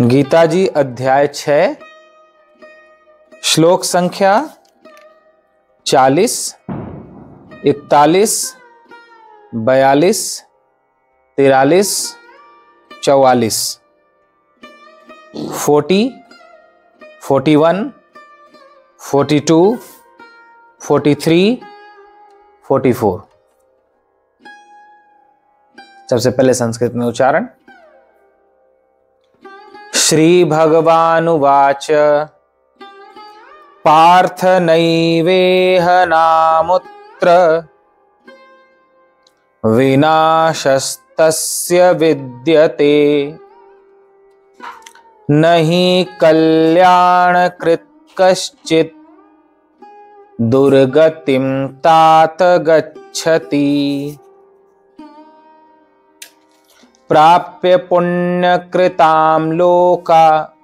गीता जी अध्याय 6 श्लोक संख्या 40, 41, 42, 43, 44, 40, 41, 42, 43, 44। सबसे पहले संस्कृत में उच्चारण। श्री भगवानुवाच पार्थ नैवेह नामुत्र विनाशस्तस्य विद्यते नहि कल्याणकृत् कश्चित् दुर्गतिं तात गच्छति। प्राप्य पुण्यकृतां लोका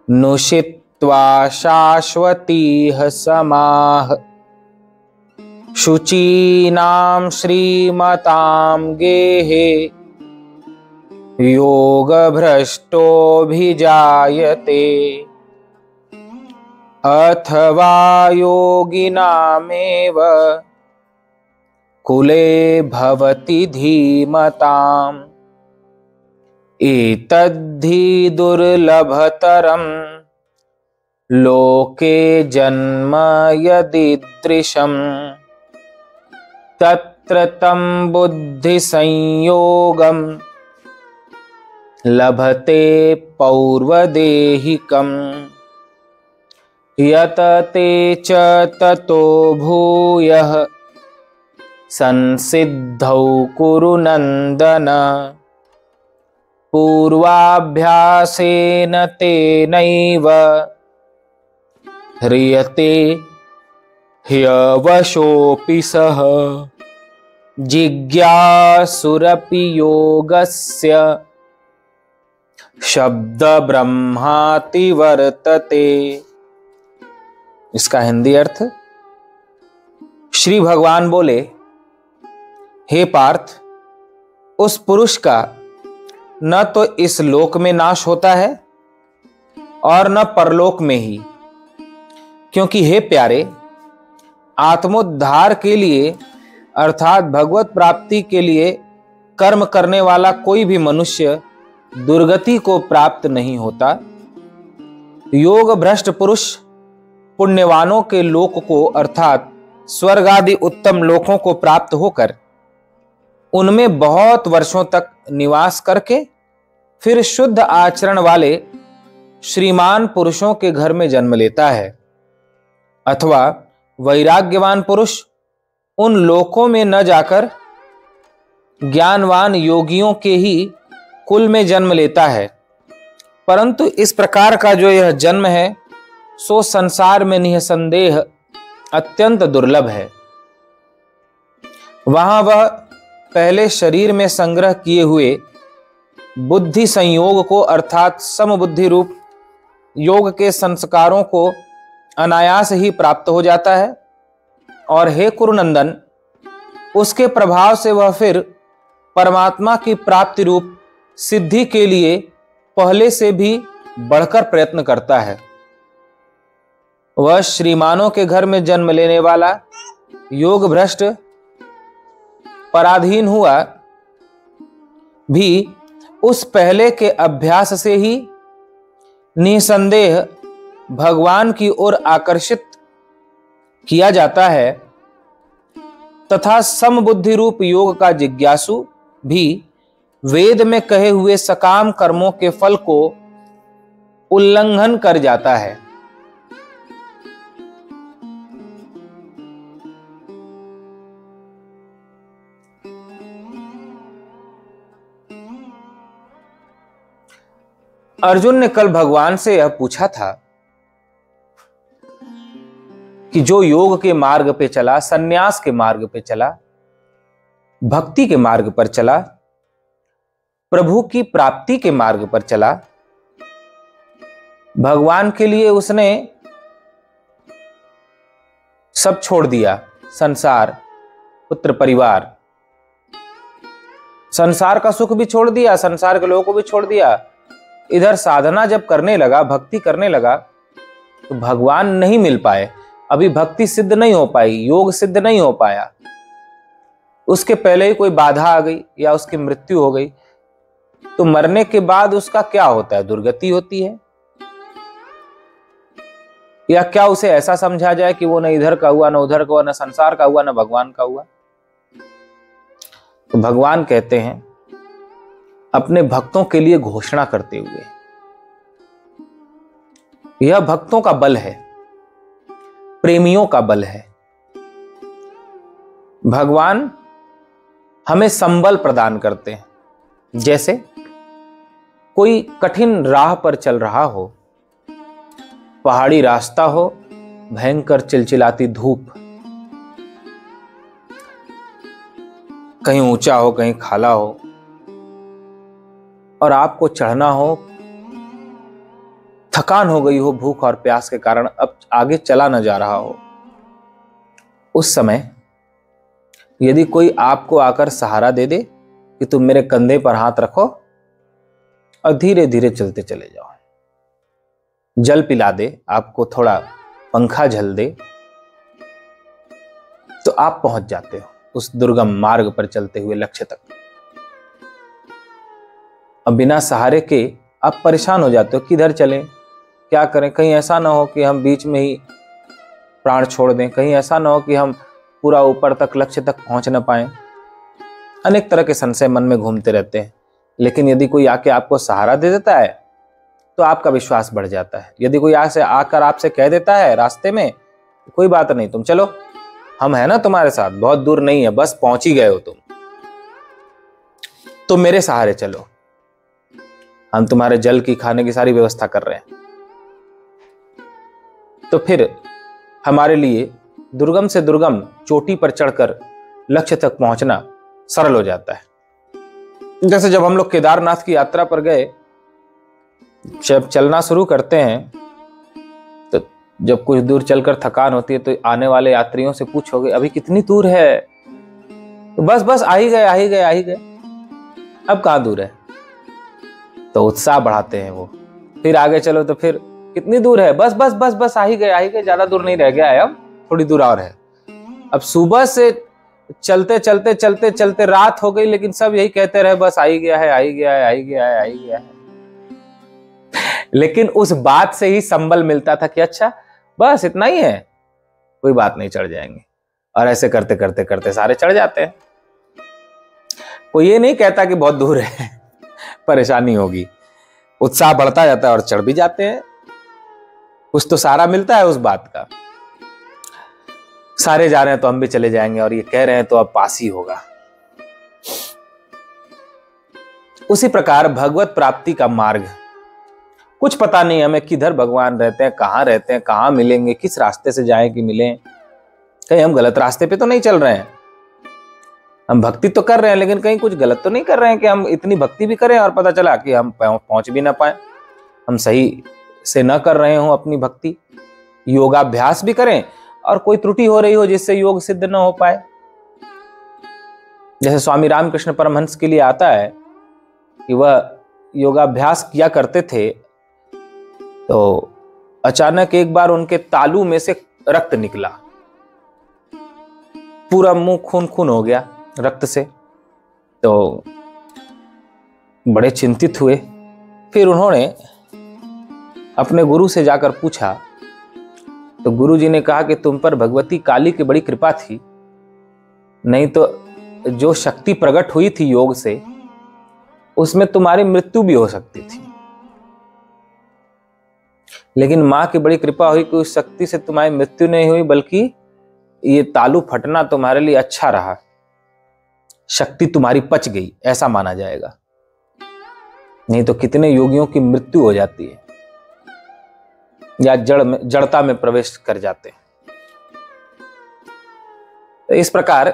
नुषित्वा शाश्वतीः समाः। शुचीनां श्रीमतां गेहे योगभ्रष्टोऽभिजायते अथवा योगिनामेव कुले भवति धीमताम्। एतद्धि दुर्लभतरं लोके जन्म यदीदृशम् तत्र तं बुद्धिसंयोगं लभते पौर्वदेहिकम्। यत ते च ततो भूयः संसिद्धौ कुरु नन्दन। पूर्वाभ्यासेन तेनैव ह्रियते ह्यवशोऽपि सः। जिज्ञासुरपि योगस्य शब्द ब्रह्माति वर्तते। इसका हिंदी अर्थ। श्री भगवान बोले, हे पार्थ, उस पुरुष का न तो इस लोक में नाश होता है और न परलोक में ही, क्योंकि हे प्यारे, आत्मोद्धार के लिए अर्थात भगवत प्राप्ति के लिए कर्म करने वाला कोई भी मनुष्य दुर्गति को प्राप्त नहीं होता। योग भ्रष्ट पुरुष पुण्यवानों के लोक को अर्थात स्वर्ग आदि उत्तम लोकों को प्राप्त होकर उनमें बहुत वर्षों तक निवास करके फिर शुद्ध आचरण वाले श्रीमान पुरुषों के घर में जन्म लेता है। अथवा वैराग्यवान पुरुष उन लोकों में न जाकर ज्ञानवान योगियों के ही कुल में जन्म लेता है। परंतु इस प्रकार का जो यह जन्म है सो संसार में निसंदेह अत्यंत दुर्लभ है। वहां वह पहले शरीर में संग्रह किए हुए बुद्धि संयोग को अर्थात समबुद्धि रूप योग के संस्कारों को अनायास ही प्राप्त हो जाता है। और हे कुरुनंदन, उसके प्रभाव से वह फिर परमात्मा की प्राप्ति रूप सिद्धि के लिए पहले से भी बढ़कर प्रयत्न करता है। वह श्रीमानों के घर में जन्म लेने वाला योग भ्रष्ट पराधीन हुआ भी उस पहले के अभ्यास से ही निसंदेह भगवान की ओर आकर्षित किया जाता है तथा समबुद्धि रूप योग का जिज्ञासु भी वेद में कहे हुए सकाम कर्मों के फल को उल्लंघन कर जाता है। अर्जुन ने कल भगवान से यह पूछा था कि जो योग के मार्ग पे चला, सन्यास के मार्ग पे चला, भक्ति के मार्ग पर चला, प्रभु की प्राप्ति के मार्ग पर चला, भगवान के लिए उसने सब छोड़ दिया, संसार, पुत्र, परिवार, संसार का सुख भी छोड़ दिया, संसार के लोगों को भी छोड़ दिया इधर साधना जब करने लगा, भक्ति करने लगा, तो भगवान नहीं मिल पाए। अभी भक्ति सिद्ध नहीं हो पाई, योग सिद्ध नहीं हो पाया। उसके पहले ही कोई बाधा आ गई या उसकी मृत्यु हो गई, तो मरने के बाद उसका क्या होता है? दुर्गति होती है। या क्या उसे ऐसा समझा जाए कि वो न इधर का हुआ, न उधर का हुआ, न संसार का हुआ, न भगवान का हुआ? तो भगवान कहते हैं अपने भक्तों के लिए घोषणा करते हुए, यह भक्तों का बल है, प्रेमियों का बल है। भगवान हमें संबल प्रदान करते हैं। जैसे कोई कठिन राह पर चल रहा हो, पहाड़ी रास्ता हो, भयंकर चिलचिलाती धूप, कहीं ऊंचा हो, कहीं खाला हो, और आपको चढ़ना हो, थकान हो गई हो भूख और प्यास के कारण, अब आगे चला न जा रहा हो, उस समय यदि कोई आपको आकर सहारा दे दे कि तुम मेरे कंधे पर हाथ रखो और धीरे धीरे चलते चले जाओ, जल पिला दे, आपको थोड़ा पंखा झल दे, तो आप पहुंच जाते हो उस दुर्गम मार्ग पर चलते हुए लक्ष्य तक। अब बिना सहारे के आप परेशान हो जाते हो, किधर चलें, क्या करें, कहीं ऐसा ना हो कि हम बीच में ही प्राण छोड़ दें, कहीं ऐसा ना हो कि हम पूरा ऊपर तक लक्ष्य तक पहुंच ना पाए। अनेक तरह के संशय मन में घूमते रहते हैं। लेकिन यदि कोई आके आपको सहारा दे देता है तो आपका विश्वास बढ़ जाता है। यदि कोई आकर आपसे कह देता है रास्ते में, कोई बात नहीं, तुम चलो, हम है ना तुम्हारे साथ, बहुत दूर नहीं है, बस पहुंच ही गए हो तुम, तो मेरे सहारे चलो, हम तुम्हारे जल की, खाने की सारी व्यवस्था कर रहे हैं, तो फिर हमारे लिए दुर्गम से दुर्गम चोटी पर चढ़कर लक्ष्य तक पहुंचना सरल हो जाता है। जैसे जब हम लोग केदारनाथ की यात्रा पर गए, जब चलना शुरू करते हैं तो जब कुछ दूर चलकर थकान होती है तो आने वाले यात्रियों से पूछोगे अभी कितनी दूर है, तो बस बस आ ही गए, अब कहाँ दूर है, तो उत्साह बढ़ाते हैं वो। फिर आगे चलो तो फिर कितनी दूर है, बस बस बस बस आ ही गए, ज्यादा दूर नहीं रह गया है, अब थोड़ी दूर और है। अब सुबह से चलते रात हो गई, लेकिन सब यही कहते रहे बस आ ही गया है। लेकिन उस बात से ही संबल मिलता था कि अच्छा बस इतना ही है, कोई बात नहीं, चढ़ जाएंगे। और ऐसे करते करते सारे चढ़ जाते हैं। कोई ये नहीं कहता कि बहुत दूर है, परेशानी होगी, उत्साह बढ़ता जाता है और चढ़ भी जाते हैं। कुछ तो सहारा मिलता है उस बात का, सारे जा रहे हैं तो हम भी चले जाएंगे, और ये कह रहे हैं तो अब पास ही होगा। उसी प्रकार भगवत प्राप्ति का मार्ग, कुछ पता नहीं हमें किधर भगवान रहते हैं, कहाँ मिलेंगे, किस रास्ते से जाएं कि मिलें, कहीं हम गलत रास्ते पे तो नहीं चल रहे हैं। हम भक्ति तो कर रहे हैं, लेकिन कहीं कुछ गलत तो नहीं कर रहे हैं कि हम इतनी भक्ति भी करें और पता चला कि हम पहुंच भी ना पाए, हम सही से न कर रहे हो अपनी भक्ति, योगाभ्यास भी करें और कोई त्रुटि हो रही हो जिससे योग सिद्ध न हो पाए। जैसे स्वामी रामकृष्ण परमहंस के लिए आता है कि वह योगाभ्यास किया करते थे, तो अचानक एक बार उनके तालू में से रक्त निकला, पूरा मुंह खून हो गया रक्त से। तो बड़े चिंतित हुए। फिर उन्होंने अपने गुरु से जाकर पूछा, तो गुरु जी ने कहा कि तुम पर भगवती काली की बड़ी कृपा थी, नहीं तो जो शक्ति प्रकट हुई थी योग से, उसमें तुम्हारी मृत्यु भी हो सकती थी। लेकिन मां की बड़ी कृपा हुई कि उस शक्ति से तुम्हारी मृत्यु नहीं हुई, बल्कि ये तालू फटना तुम्हारे लिए अच्छा रहा, शक्ति तुम्हारी पच गई, ऐसा माना जाएगा। नहीं तो कितने योगियों की मृत्यु हो जाती है या जड़ता में प्रवेश कर जाते हैं। तो इस प्रकार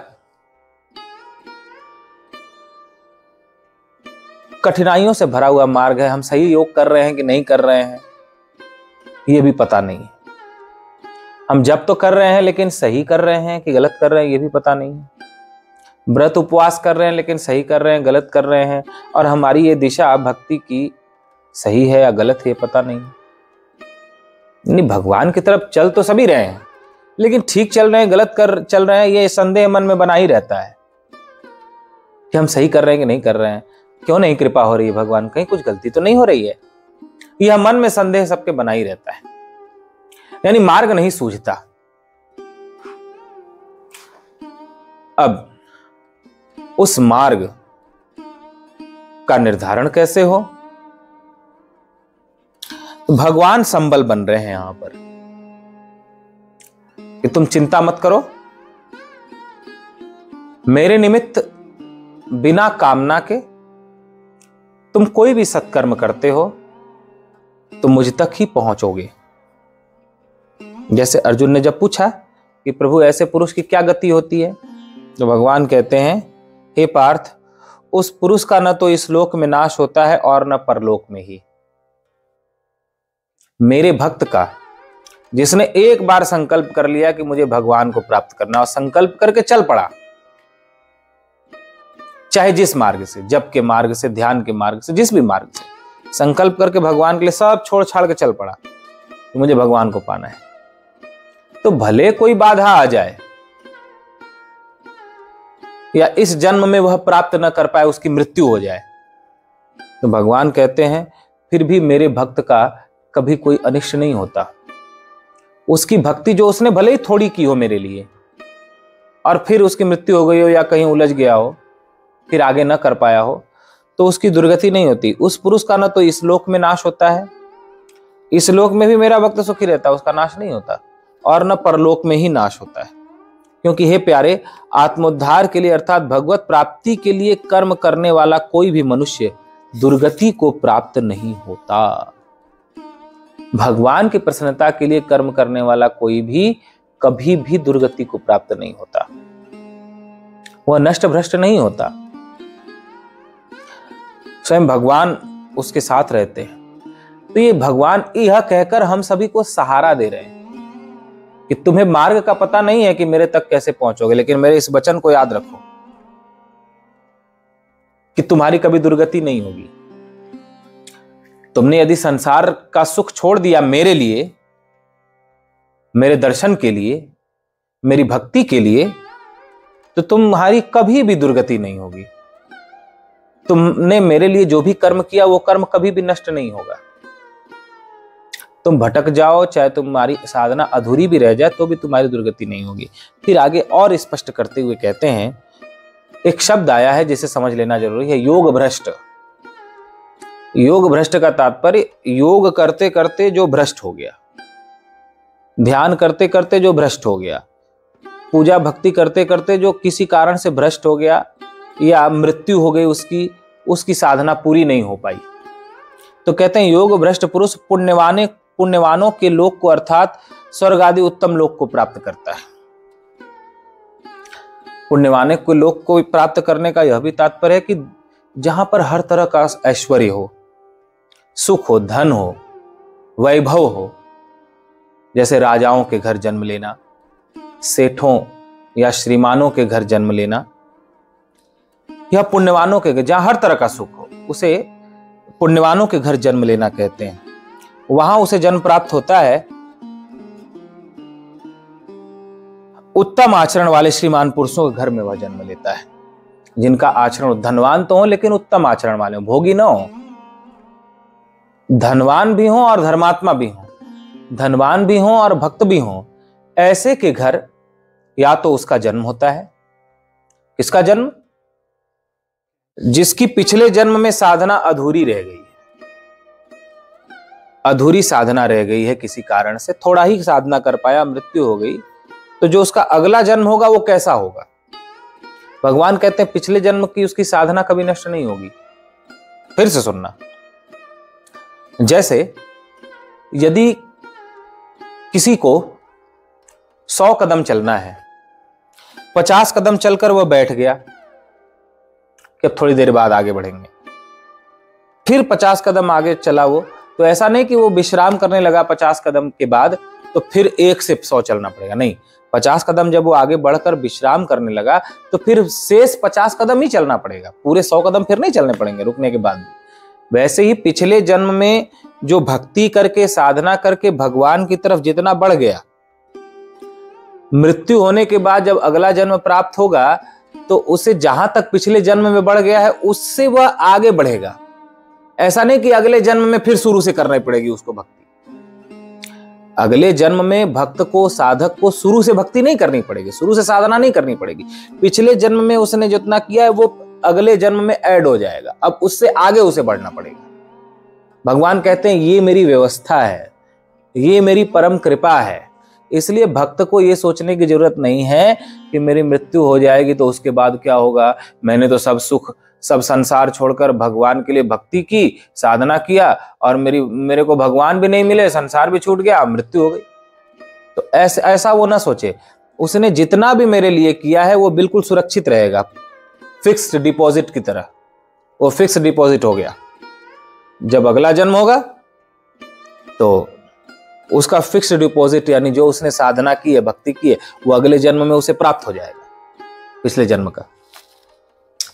कठिनाइयों से भरा हुआ मार्ग है। हम सही योग कर रहे हैं कि नहीं कर रहे हैं ये भी पता नहीं। हम जप तो कर रहे हैं, लेकिन सही कर रहे हैं कि गलत कर रहे हैं ये भी पता नहीं। व्रत उपवास कर रहे हैं, लेकिन सही कर रहे हैं गलत कर रहे हैं। और हमारी ये दिशा भक्ति की सही है या गलत है पता नहीं। नहीं, भगवान की तरफ चल तो सभी रहे हैं, लेकिन ठीक चल रहे हैं गलत कर चल रहे हैं, ये संदेह मन में बना ही रहता है कि हम सही कर रहे हैं कि नहीं कर रहे हैं, क्यों नहीं कृपा हो रही है भगवान, कहीं कुछ गलती तो नहीं हो रही है। यह मन में संदेह सबके बना ही रहता है, यानी मार्ग नहीं सूझता। अब उस मार्ग का निर्धारण कैसे हो? भगवान संबल बन रहे हैं यहां पर कि तुम चिंता मत करो, मेरे निमित्त बिना कामना के तुम कोई भी सत्कर्म करते हो तो मुझ तक ही पहुंचोगे। जैसे अर्जुन ने जब पूछा कि प्रभु ऐसे पुरुष की क्या गति होती है, तो भगवान कहते हैं, हे पार्थ, उस पुरुष का न तो इस लोक में नाश होता है और न परलोक में ही। मेरे भक्त का, जिसने एक बार संकल्प कर लिया कि मुझे भगवान को प्राप्त करना, और संकल्प करके चल पड़ा, चाहे जिस मार्ग से, जप के मार्ग से, ध्यान के मार्ग से, जिस भी मार्ग से संकल्प करके भगवान के लिए सब छोड़ छाड़ के चल पड़ा कि मुझे भगवान को पाना है, तो भले कोई बाधा आ जाए या इस जन्म में वह प्राप्त न कर पाए, उसकी मृत्यु हो जाए, तो भगवान कहते हैं फिर भी मेरे भक्त का कभी कोई अनिष्ट नहीं होता। उसकी भक्ति जो उसने भले ही थोड़ी की हो मेरे लिए, और फिर उसकी मृत्यु हो गई हो या कहीं उलझ गया हो, फिर आगे न कर पाया हो, तो उसकी दुर्गति नहीं होती। उस पुरुष का न तो इस लोक में नाश होता है, इस लोक में भी मेरा भक्त सुखी रहता है, उसका नाश नहीं होता, और न परलोक में ही नाश होता है। क्योंकि हे प्यारे, आत्मोद्धार के लिए अर्थात भगवत प्राप्ति के लिए कर्म करने वाला कोई भी मनुष्य दुर्गति को प्राप्त नहीं होता। भगवान की प्रसन्नता के लिए कर्म करने वाला कोई भी कभी भी दुर्गति को प्राप्त नहीं होता, वह नष्ट भ्रष्ट नहीं होता। स्वयं भगवान उसके साथ रहते हैं। तो ये भगवान यह कहकर हम सभी को सहारा दे रहे हैं कि तुम्हें मार्ग का पता नहीं है कि मेरे तक कैसे पहुंचोगे, लेकिन मेरे इस वचन को याद रखो कि तुम्हारी कभी दुर्गति नहीं होगी। तुमने यदि संसार का सुख छोड़ दिया मेरे लिए, मेरे दर्शन के लिए, मेरी भक्ति के लिए, तो तुम्हारी कभी भी दुर्गति नहीं होगी। तुमने मेरे लिए जो भी कर्म किया वो कर्म कभी भी नष्ट नहीं होगा। तुम भटक जाओ, चाहे तुम्हारी साधना अधूरी भी रह जाए, तो भी तुम्हारी दुर्गति नहीं होगी। फिर आगे और स्पष्ट करते हुए कहते हैं, एक शब्द आया है जिसे समझ लेना जरूरी है, योग भ्रष्ट। योग भ्रष्ट का तात्पर्य योग करते करते जो भ्रष्ट हो गया, ध्यान करते करते जो भ्रष्ट हो गया, पूजा भक्ति करते करते जो किसी कारण से भ्रष्ट हो गया या मृत्यु हो गई, उसकी साधना पूरी नहीं हो पाई, तो कहते हैं योग भ्रष्ट पुरुष पुण्यवानों के लोक को अर्थात स्वर्ग आदि उत्तम लोक को प्राप्त करता है। पुण्यवानों के लोक को प्राप्त करने का यह भी तात्पर्य है कि जहां पर हर तरह का ऐश्वर्य हो, सुख हो, धन हो, वैभव हो, जैसे राजाओं के घर जन्म लेना, सेठों या श्रीमानों के घर जन्म लेना, या पुण्यवानों के घर जहां हर तरह का सुख हो, उसे पुण्यवानों के घर जन्म लेना कहते हैं। वहां उसे जन्म प्राप्त होता है उत्तम आचरण वाले श्रीमान पुरुषों के घर में वह जन्म लेता है, जिनका आचरण धनवान तो हो लेकिन उत्तम आचरण वाले हो, भोगी ना हो, धनवान भी हो और धर्मात्मा भी हो, धनवान भी हो और भक्त भी हो, ऐसे के घर या तो उसका जन्म होता है। किसका जन्म? जिसकी पिछले जन्म में साधना अधूरी रह गई है, अधूरी साधना रह गई है किसी कारण से, थोड़ा ही साधना कर पाया, मृत्यु हो गई, तो जो उसका अगला जन्म होगा वो कैसा होगा? भगवान कहते हैं पिछले जन्म की उसकी साधना कभी नष्ट नहीं होगी। फिर से सुनना, जैसे यदि किसी को 100 कदम चलना है, 50 कदम चलकर वह बैठ गया कि अब थोड़ी देर बाद आगे बढ़ेंगे, फिर 50 कदम आगे चला वो, तो ऐसा नहीं कि वो विश्राम करने लगा 50 कदम के बाद तो फिर 1 से 100 चलना पड़ेगा, नहीं, 50 कदम जब वो आगे बढ़कर विश्राम करने लगा तो फिर शेष 50 कदम ही चलना पड़ेगा, पूरे 100 कदम फिर नहीं चलने पड़ेंगे रुकने के बाद भी। वैसे ही पिछले जन्म में जो भक्ति करके साधना करके भगवान की तरफ जितना बढ़ गया, मृत्यु होने के बाद जब अगला जन्म प्राप्त होगा तो उसे जहां तक पिछले जन्म में बढ़ गया है उससे वह आगे बढ़ेगा। ऐसा नहीं कि अगले जन्म में फिर शुरू से करनी पड़ेगी उसको भक्ति। अगले जन्म में भक्त को, साधक को शुरू से भक्ति नहीं करनी पड़ेगी, शुरू से साधना नहीं करनी पड़ेगी। पिछले जन्म में उसने जितना किया है वो अगले जन्म में ऐड हो जाएगा, अब उससे आगे उसे बढ़ना पड़ेगा। भगवान कहते हैं ये मेरी व्यवस्था है, ये मेरी परम कृपा है। इसलिए भक्त को ये सोचने की जरूरत नहीं है कि मेरी मृत्यु हो जाएगी तो उसके बाद क्या होगा। मैंने तो सब सुख, सब संसार छोड़कर भगवान के लिए भक्ति की, साधना किया और मेरे को भगवान भी नहीं मिले, संसार भी छूट गया, मृत्यु हो गई। तो ऐसा वो ना सोचे। उसने जितना भी मेरे लिए किया है वो बिल्कुल सुरक्षित रहेगा, फिक्स्ड डिपॉजिट की तरह। वो फिक्स्ड डिपॉजिट हो गया। जब अगला जन्म होगा तो उसका फिक्स्ड डिपॉजिट, यानी जो उसने साधना की है, भक्ति की है, वो अगले जन्म में उसे प्राप्त हो जाएगा पिछले जन्म का,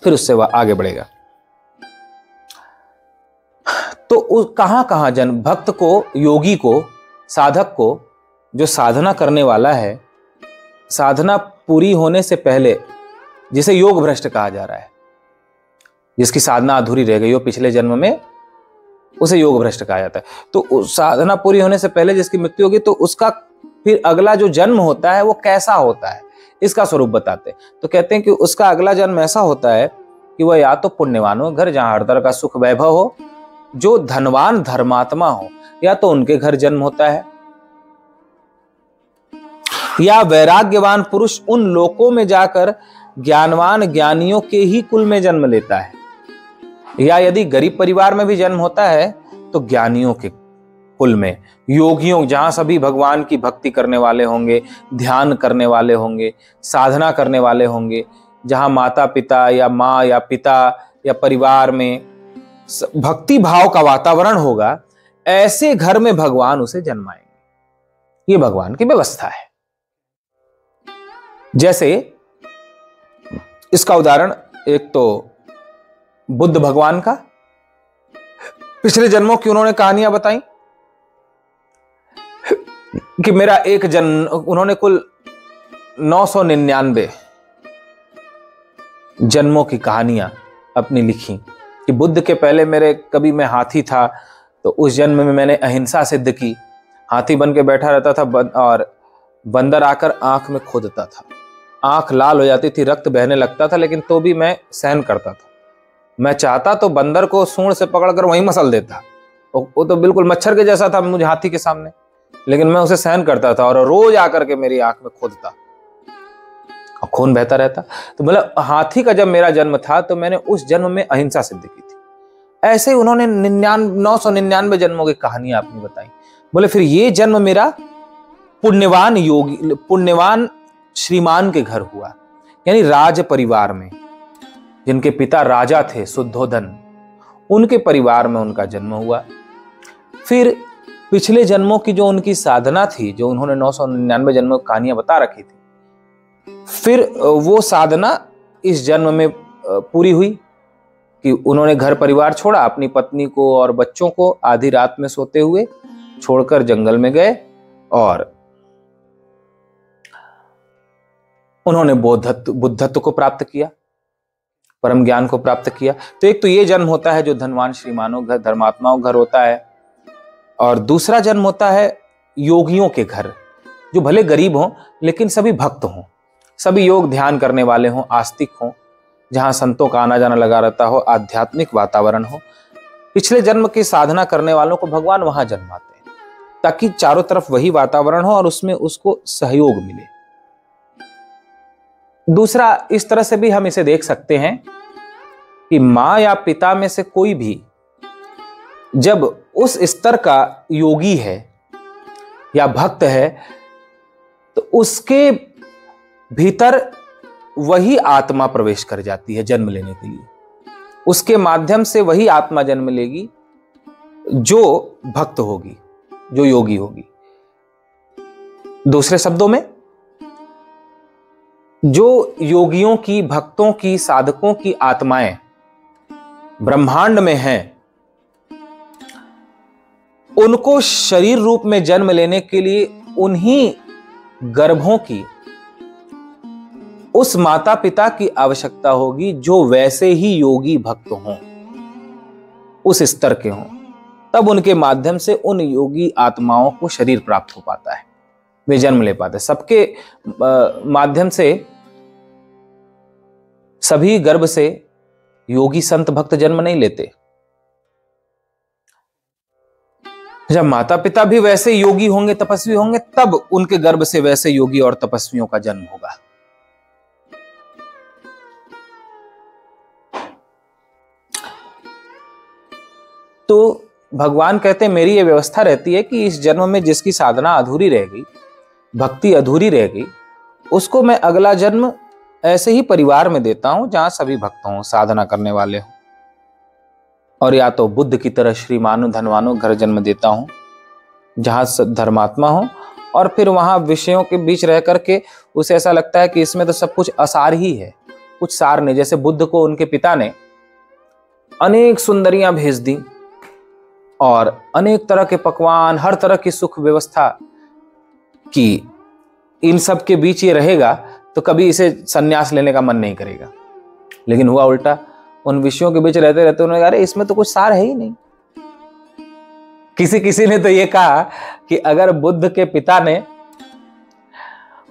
फिर उससे वह आगे बढ़ेगा। तो कहां कहां जन्म, भक्त को, योगी को, साधक को, जो साधना करने वाला है, साधना पूरी होने से पहले, जिसे योग भ्रष्ट कहा जा रहा है, जिसकी साधना अधूरी रह गई हो पिछले जन्म में, उसे योग भ्रष्ट कहा जाता है। तो साधना पूरी होने से पहले जिसकी मृत्यु होगी तो उसका फिर अगला जो जन्म होता है वो कैसा होता है, इसका स्वरूप बताते हैं। तो कहते हैं कि उसका अगला जन्म ऐसा होता है कि वह या तो पुण्यवान हो, घर जहां हर तरह का सुख वैभव हो, जो धनवान धर्मात्मा हो, या तो उनके घर जन्म होता है, या वैराग्यवान पुरुष उन लोकों में जाकर ज्ञानवान ज्ञानियों के ही कुल में जन्म लेता है, या यदि गरीब परिवार में भी जन्म होता है तो ज्ञानियों के कुल में, योगियों, जहां सभी भगवान की भक्ति करने वाले होंगे, ध्यान करने वाले होंगे, साधना करने वाले होंगे, जहां माता पिता या माँ या पिता या परिवार में भक्ति भाव का वातावरण होगा, ऐसे घर में भगवान उसे जन्माएंगे। ये भगवान की व्यवस्था है। जैसे इसका उदाहरण एक तो बुद्ध भगवान का, पिछले जन्मों की उन्होंने कहानियां बताई कि मेरा एक जन्म, उन्होंने कुल 999 जन्मों की कहानियां अपनी लिखी कि बुद्ध के पहले कभी मैं हाथी था तो उस जन्म में मैंने अहिंसा सिद्ध की, हाथी बन के बैठा रहता था और बंदर आकर आंख में खोदता था, आंख लाल हो जाती थी, रक्त बहने लगता था, लेकिन तो भी मैं सहन करता था। मैं चाहता तो बंदर को सूंड से पकड़कर वहीं मसल देता, वो तो बिल्कुल मच्छर के जैसा था मुझे हाथी के सामने, लेकिन मैं उसे सहन करता था और रोज आकर के मेरी आंख में खोदता और खून बहता रहता। तो मतलब हाथी का जब मेरा जन्म था तो मैंने उस जन्म में अहिंसा सिद्ध की थी। ऐसे ही उन्होंने 999 जन्मों की कहानियां अपनी बताई। बोले फिर ये जन्म मेरा पुण्यवान योगी, पुण्यवान श्रीमान के घर हुआ, यानी राज परिवार में, जिनके पिता राजा थे शुद्धोधन, उनके परिवार में उनका जन्म हुआ। फिर पिछले जन्मों की जो उनकी साधना थी, जो उन्होंने 999 जन्मों की कहानियां बता रखी थी, फिर वो साधना इस जन्म में पूरी हुई कि उन्होंने घर परिवार छोड़ा, अपनी पत्नी को और बच्चों को आधी रात में सोते हुए छोड़कर जंगल में गए और उन्होंने बुद्धत्व को प्राप्त किया, परम ज्ञान को प्राप्त किया। तो एक तो ये जन्म होता है जो धनवान श्रीमानों घर, धर्मात्माओं घर होता है, और दूसरा जन्म होता है योगियों के घर, जो भले गरीब हों लेकिन सभी भक्त हों, सभी योग ध्यान करने वाले हों, आस्तिक हों, जहां संतों का आना जाना लगा रहता हो, आध्यात्मिक वातावरण हो। पिछले जन्म की साधना करने वालों को भगवान वहां जन्माते हैं ताकि चारों तरफ वही वातावरण हो और उसमें उसको सहयोग मिले। दूसरा, इस तरह से भी हम इसे देख सकते हैं कि मां या पिता में से कोई भी जब उस स्तर का योगी है या भक्त है तो उसके भीतर वही आत्मा प्रवेश कर जाती है जन्म लेने के लिए, उसके माध्यम से वही आत्मा जन्म लेगी जो भक्त होगी, जो योगी होगी। दूसरे शब्दों में, जो योगियों की, भक्तों की, साधकों की आत्माएं ब्रह्मांड में हैं, उनको शरीर रूप में जन्म लेने के लिए उन्हीं गर्भों की, उस माता पिता की आवश्यकता होगी जो वैसे ही योगी भक्त हों, उस स्तर के हों। तब उनके माध्यम से उन योगी आत्माओं को शरीर प्राप्त हो पाता है, वे जन्म ले पाते। सबके माध्यम से, सभी गर्भ से योगी संत भक्त जन्म नहीं लेते। जब माता पिता भी वैसे योगी होंगे, तपस्वी होंगे, तब उनके गर्भ से वैसे योगी और तपस्वियों का जन्म होगा। तो भगवान कहते हैं मेरी यह व्यवस्था रहती है कि इस जन्म में जिसकी साधना अधूरी रह गई, भक्ति अधूरी रह गई, उसको मैं अगला जन्म ऐसे ही परिवार में देता हूं जहां सभी भक्त हों, साधना करने वाले हों। और या तो बुद्ध की तरह श्रीमानो धनवानो घर जन्म देता हूं जहां धर्मात्मा हो, और फिर वहां विषयों के बीच रह करके उसे ऐसा लगता है कि इसमें तो सब कुछ असार ही है, कुछ सार नहीं। जैसे बुद्ध को उनके पिता ने अनेक सुंदरियां भेज दी और अनेक तरह के पकवान, हर तरह की सुख व्यवस्था की, इन सब के बीच ये रहेगा तो कभी इसे संन्यास लेने का मन नहीं करेगा। लेकिन हुआ उल्टा, उन विषयों के बीच रहते रहते उन्होंने कहा अरे इसमें तो कुछ सार है ही नहीं। किसी ने तो ये कहा कि अगर बुद्ध के पिता ने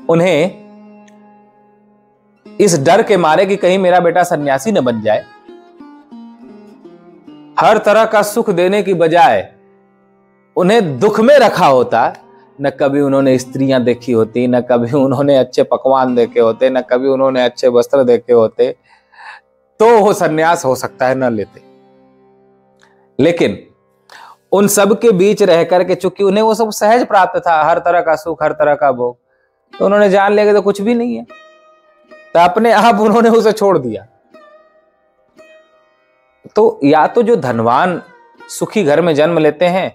उन्हें इस डर के मारे कि कहीं मेरा बेटा सन्यासी न बन जाए, हर तरह का सुख देने की बजाय उन्हें दुख में रखा होता, न कभी उन्होंने स्त्रियां देखी होती, न कभी उन्होंने अच्छे पकवान देखे होते, न कभी उन्होंने अच्छे वस्त्र देखे होते, तो वो सन्यास हो सकता है न लेते। लेकिन उन सब के बीच रह करके चूंकि उन्हें वो सब सहज प्राप्त था, हर तरह का सुख, हर तरह का भोग, तो उन्होंने जान लिया कि तो कुछ भी नहीं है, तो अपने आप उन्होंने उसे छोड़ दिया। तो या तो जो धनवान सुखी घर में जन्म लेते हैं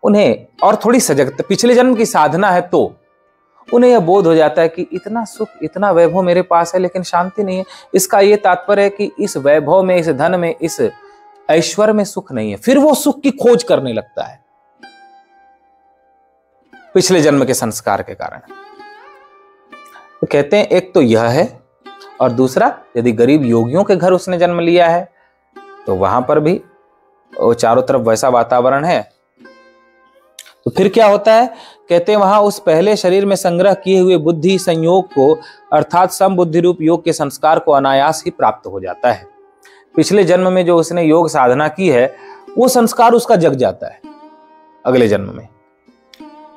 उन्हें और थोड़ी सजगता, पिछले जन्म की साधना है, तो उन्हें यह बोध हो जाता है कि इतना सुख, इतना वैभव मेरे पास है लेकिन शांति नहीं है। इसका यह तात्पर्य है कि इस वैभव में, इस धन में, इस ऐश्वर्य में सुख नहीं है। फिर वो सुख की खोज करने लगता है पिछले जन्म के संस्कार के कारण। तो कहते हैं एक तो यह है, और दूसरा यदि गरीब योगियों के घर उसने जन्म लिया है तो वहां पर भी वो चारों तरफ वैसा वातावरण है, तो फिर क्या होता है? कहते हैं वहां उस पहले शरीर में संग्रह किए हुए बुद्धि संयोग को, अर्थात समबुद्धि रूप योग के संस्कार को अनायास ही प्राप्त हो जाता है। पिछले जन्म में जो उसने योग साधना की है वो संस्कार उसका जग जाता है अगले जन्म में।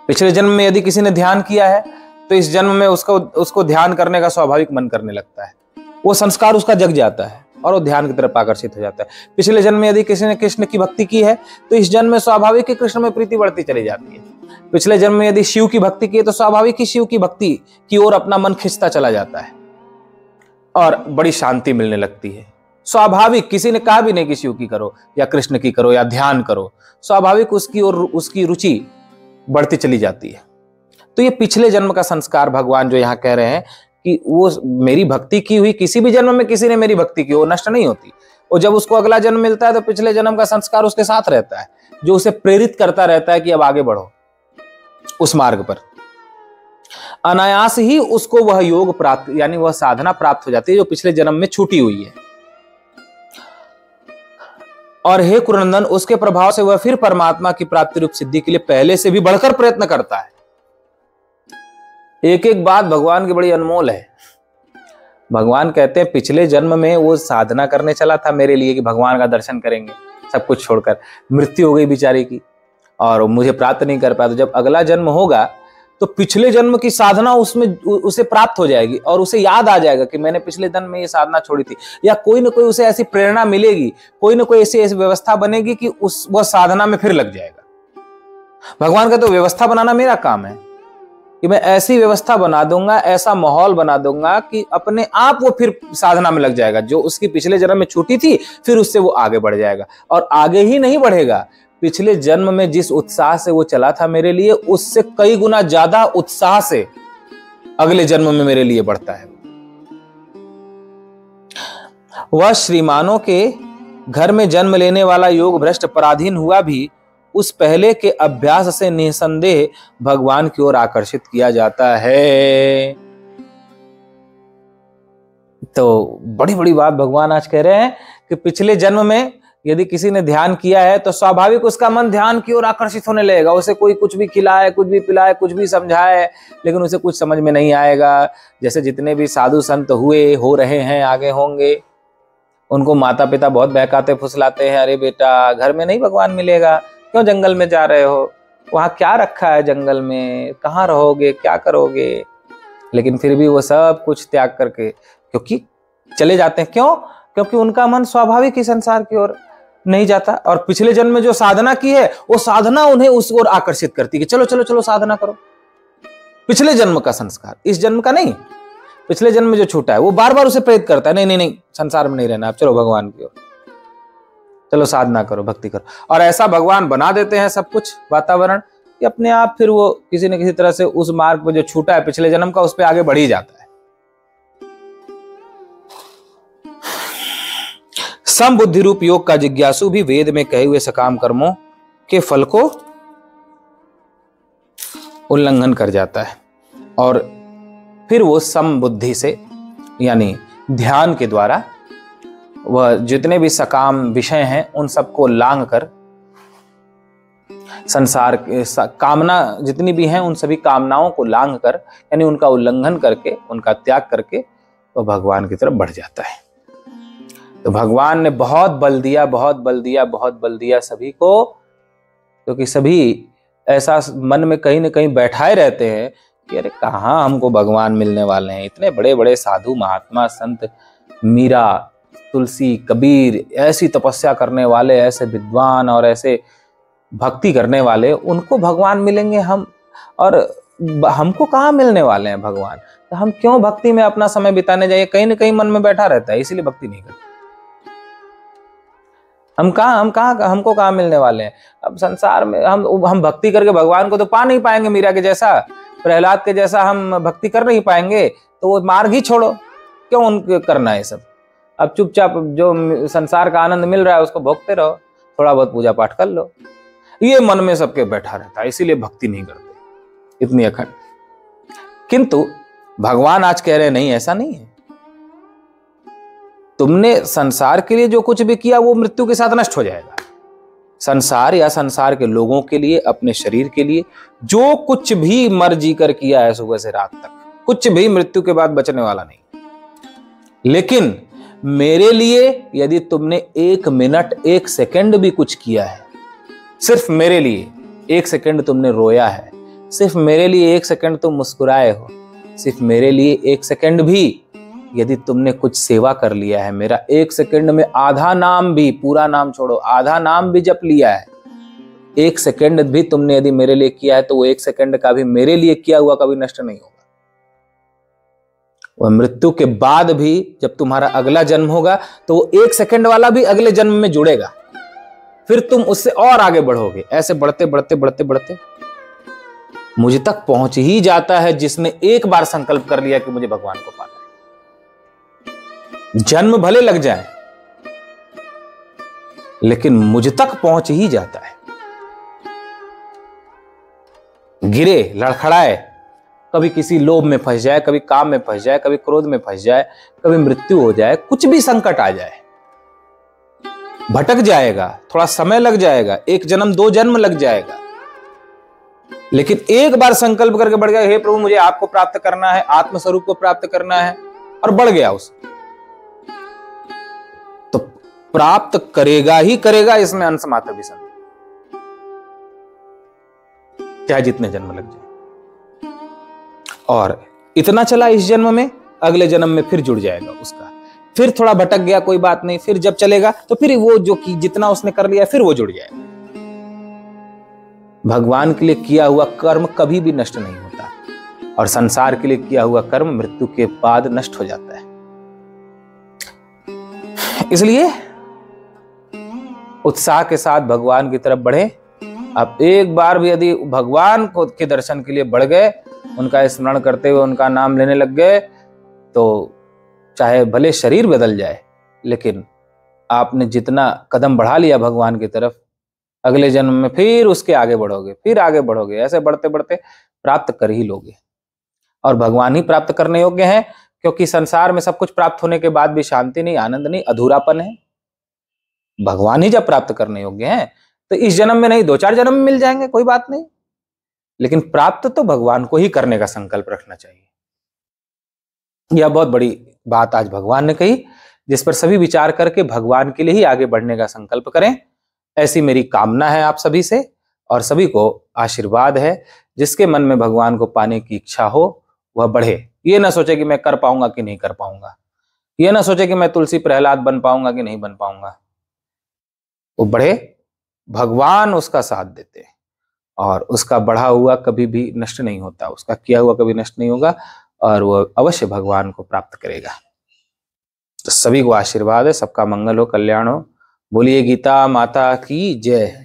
पिछले जन्म में यदि किसी ने ध्यान किया है तो इस जन्म में उसको ध्यान करने का स्वाभाविक मन करने लगता है, वो संस्कार उसका जग जाता है और वो ध्यान की तरफ आकर्षित हो जाता है। पिछले जन्म में यदि किसी ने कृष्ण की भक्ति की है तो इस जन्म में स्वाभाविक ही कृष्ण में प्रीति बढ़ती चली जाती है। पिछले जन्म में यदि शिव की भक्ति की है तो स्वाभाविक ही शिव की भक्ति की ओर अपना मन खिंचता चला जाता है और बड़ी शांति मिलने लगती है। स्वाभाविक, किसी ने कहा भी नहीं कि शिव की करो या कृष्ण की करो या ध्यान करो, स्वाभाविक उसकी ओर उसकी रुचि बढ़ती चली जाती है। तो ये पिछले जन्म का संस्कार भगवान जो यहाँ कह रहे हैं कि वो मेरी भक्ति की हुई, किसी भी जन्म में किसी ने मेरी भक्ति की, वो नष्ट नहीं होती। और जब उसको अगला जन्म मिलता है तो पिछले जन्म का संस्कार उसके साथ रहता है, जो उसे प्रेरित करता रहता है कि अब आगे बढ़ो उस मार्ग पर। अनायास ही उसको वह योग प्राप्त, यानी वह साधना प्राप्त हो जाती है जो पिछले जन्म में छूटी हुई है। और हे कुरनंदन, उसके प्रभाव से वह फिर परमात्मा की प्राप्ति रूप सिद्धि के लिए पहले से भी बढ़कर प्रयत्न करता है। एक एक बात भगवान की बड़ी अनमोल है। भगवान कहते हैं पिछले जन्म में वो साधना करने चला था मेरे लिए कि भगवान का दर्शन करेंगे, सब कुछ छोड़कर, मृत्यु हो गई बेचारे की और मुझे प्राप्त नहीं कर पाया। तो जब अगला जन्म होगा तो पिछले जन्म की साधना उसमें उसे प्राप्त हो जाएगी और उसे याद आ जाएगा कि मैंने पिछले जन्म में ये साधना छोड़ी थी, या कोई ना कोई उसे ऐसी प्रेरणा मिलेगी, कोई ना कोई ऐसी व्यवस्था बनेगी कि वह साधना में फिर लग जाएगा। भगवान का तो व्यवस्था बनाना मेरा काम है कि मैं ऐसी व्यवस्था बना दूंगा, ऐसा माहौल बना दूंगा कि अपने आप वो फिर साधना में लग जाएगा। जो उसकी पिछले जन्म में छूटी थी फिर उससे वो आगे बढ़ जाएगा, और आगे ही नहीं बढ़ेगा, पिछले जन्म में जिस उत्साह से वो चला था मेरे लिए, उससे कई गुना ज्यादा उत्साह से अगले जन्म में मेरे लिए बढ़ता है। वह श्रीमानों के घर में जन्म लेने वाला योग भ्रष्ट पराधीन हुआ भी उस पहले के अभ्यास से निसंदेह भगवान की ओर आकर्षित किया जाता है। तो बड़ी बड़ी बात भगवान आज कह रहे हैं कि पिछले जन्म में यदि किसी ने ध्यान किया है तो स्वाभाविक उसका मन ध्यान की ओर आकर्षित होने लगेगा। उसे कोई कुछ भी खिलाए, कुछ भी पिलाए, कुछ भी समझाए, लेकिन उसे कुछ समझ में नहीं आएगा। जैसे जितने भी साधु संत हुए, हो रहे हैं, आगे होंगे, उनको माता पिता बहुत बहकाते फुसलाते हैं, अरे बेटा घर में नहीं भगवान मिलेगा, क्यों जंगल में जा रहे हो, वहां क्या रखा है जंगल में, कहाँ रहोगे, क्या करोगे। लेकिन फिर भी वो सब कुछ त्याग करके क्योंकि चले जाते हैं। क्यों? क्योंकि उनका मन स्वाभाविक ही संसार की ओर नहीं जाता, और पिछले जन्म में जो साधना की है वो साधना उन्हें उस ओर आकर्षित करती है कि चलो चलो चलो साधना करो। पिछले जन्म का संस्कार, इस जन्म का नहीं। पिछले जन्म में जो छूटा है वो बार बार उसे प्रेरित करता है, नहीं नहीं नहीं, संसार में नहीं रहना, आप चलो भगवान की ओर, चलो साधना करो, भक्ति करो। और ऐसा भगवान बना देते हैं सब कुछ वातावरण कि अपने आप फिर वो किसी न किसी तरह से उस मार्ग पर जो छूटा है पिछले जन्म का, उस पर आगे बढ़ ही जाता है। समबुद्धि रूप योग का जिज्ञासु भी वेद में कहे हुए सकाम कर्मों के फल को उल्लंघन कर जाता है, और फिर वो समबुद्धि से यानी ध्यान के द्वारा वह जितने भी सकाम विषय हैं उन सबको लांघ कर, संसार के कामना जितनी भी हैं उन सभी कामनाओं को लांघ कर, यानी उनका उल्लंघन करके, उनका त्याग करके वो भगवान की तरफ बढ़ जाता है। तो भगवान ने बहुत बल दिया, बहुत बल दिया, बहुत बल दिया सभी को, क्योंकि सभी ऐसा मन में कहीं ना कहीं बैठाए रहते हैं कि अरे कहाँ हमको भगवान मिलने वाले हैं। इतने बड़े बड़े साधु महात्मा संत, मीरा, तुलसी, कबीर, ऐसी तपस्या करने वाले, ऐसे विद्वान और ऐसे भक्ति करने वाले, उनको भगवान मिलेंगे हम, और हमको कहाँ मिलने वाले हैं भगवान। तो हम क्यों भक्ति में अपना समय बिताने जाइए। कहीं ना कहीं मन में बैठा रहता है, इसीलिए भक्ति नहीं करते। हमको कहाँ मिलने वाले हैं। अब संसार में हम भक्ति करके भगवान को तो पा नहीं पाएंगे। मीरा के जैसा, प्रहलाद के जैसा हम भक्ति कर नहीं पाएंगे, तो वो मार्ग ही छोड़ो, क्यों उनको करना है सब। अब चुपचाप जो संसार का आनंद मिल रहा है उसको भोगते रहो, थोड़ा बहुत पूजा पाठ कर लो। ये मन में सबके बैठा रहता है, इसीलिए भक्ति नहीं करते इतनी अखंड। किंतु भगवान आज कह रहे नहीं, ऐसा नहीं है। तुमने संसार के लिए जो कुछ भी किया वो मृत्यु के साथ नष्ट हो जाएगा। संसार या संसार के लोगों के लिए, अपने शरीर के लिए जो कुछ भी मर्जी कर किया है सुबह से रात तक, कुछ भी मृत्यु के बाद बचने वाला नहीं। लेकिन मेरे लिए यदि तुमने 1 मिनट 1 सेकंड भी कुछ किया है, सिर्फ मेरे लिए 1 सेकंड तुमने रोया है, सिर्फ मेरे लिए 1 सेकंड तुम मुस्कुराए हो, सिर्फ मेरे लिए 1 सेकंड भी यदि तुमने कुछ सेवा कर लिया है, मेरा 1 सेकंड में आधा नाम भी, पूरा नाम छोड़ो, आधा नाम भी जप लिया है, 1 सेकंड भी तुमने यदि मेरे लिए किया है, तो वो 1 सेकंड का भी मेरे लिए किया हुआ कभी नष्ट नहीं होगा। वह मृत्यु के बाद भी जब तुम्हारा अगला जन्म होगा तो वो 1 सेकंड वाला भी अगले जन्म में जुड़ेगा, फिर तुम उससे और आगे बढ़ोगे। ऐसे बढ़ते बढ़ते बढ़ते बढ़ते मुझ तक पहुंच ही जाता है जिसने एक बार संकल्प कर लिया कि मुझे भगवान को पाना है। जन्म भले लग जाए लेकिन मुझ तक पहुंच ही जाता है। गिरे, लड़खड़ाए, कभी किसी लोभ में फंस जाए, कभी काम में फंस जाए, कभी क्रोध में फंस जाए, कभी मृत्यु हो जाए, कुछ भी संकट आ जाए, भटक जाएगा, थोड़ा समय लग जाएगा, 1 जन्म 2 जन्म लग जाएगा, लेकिन एक बार संकल्प करके बढ़ गया, हे प्रभु मुझे आपको प्राप्त करना है, आत्मस्वरूप को प्राप्त करना है, और बढ़ गया उस, तो प्राप्त करेगा ही करेगा, इसमें अंश मात्र भी संदेह, चाहे जितने जन्म लग जाए। और इतना चला इस जन्म में, अगले जन्म में फिर जुड़ जाएगा उसका, फिर थोड़ा भटक गया कोई बात नहीं, फिर जब चलेगा तो फिर वो जो कि जितना उसने कर लिया फिर वो जुड़ जाएगा। भगवान के लिए किया हुआ कर्म कभी भी नष्ट नहीं होता, और संसार के लिए किया हुआ कर्म मृत्यु के बाद नष्ट हो जाता है। इसलिए उत्साह के साथ भगवान की तरफ बढ़े। आप एक बार भी यदि भगवान को के दर्शन के लिए बढ़ गए, उनका स्मरण करते हुए उनका नाम लेने लग गए, तो चाहे भले शरीर बदल जाए, लेकिन आपने जितना कदम बढ़ा लिया भगवान की तरफ, अगले जन्म में फिर उसके आगे बढ़ोगे, फिर आगे बढ़ोगे, ऐसे बढ़ते बढ़ते प्राप्त कर ही लोगे। और भगवान ही प्राप्त करने योग्य हैं, क्योंकि संसार में सब कुछ प्राप्त होने के बाद भी शांति नहीं, आनंद नहीं, अधूरापन है। भगवान ही जब प्राप्त करने योग्य हैं तो इस जन्म में नहीं, 2-4 जन्म में मिल जाएंगे, कोई बात नहीं, लेकिन प्राप्त तो भगवान को ही करने का संकल्प रखना चाहिए। यह बहुत बड़ी बात आज भगवान ने कही, जिस पर सभी विचार करके भगवान के लिए ही आगे बढ़ने का संकल्प करें, ऐसी मेरी कामना है आप सभी से। और सभी को आशीर्वाद है, जिसके मन में भगवान को पाने की इच्छा हो वह बढ़े। ये ना सोचे कि मैं कर पाऊंगा कि नहीं कर पाऊंगा, ये ना सोचे कि मैं तुलसी प्रहलाद बन पाऊंगा कि नहीं बन पाऊंगा। वो बढ़े, भगवान उसका साथ देते और उसका बढ़ा हुआ कभी भी नष्ट नहीं होता, उसका किया हुआ कभी नष्ट नहीं होगा और वो अवश्य भगवान को प्राप्त करेगा। तो सभी को आशीर्वाद है, सबका मंगल हो, कल्याण हो। बोलिए गीता माता की जय।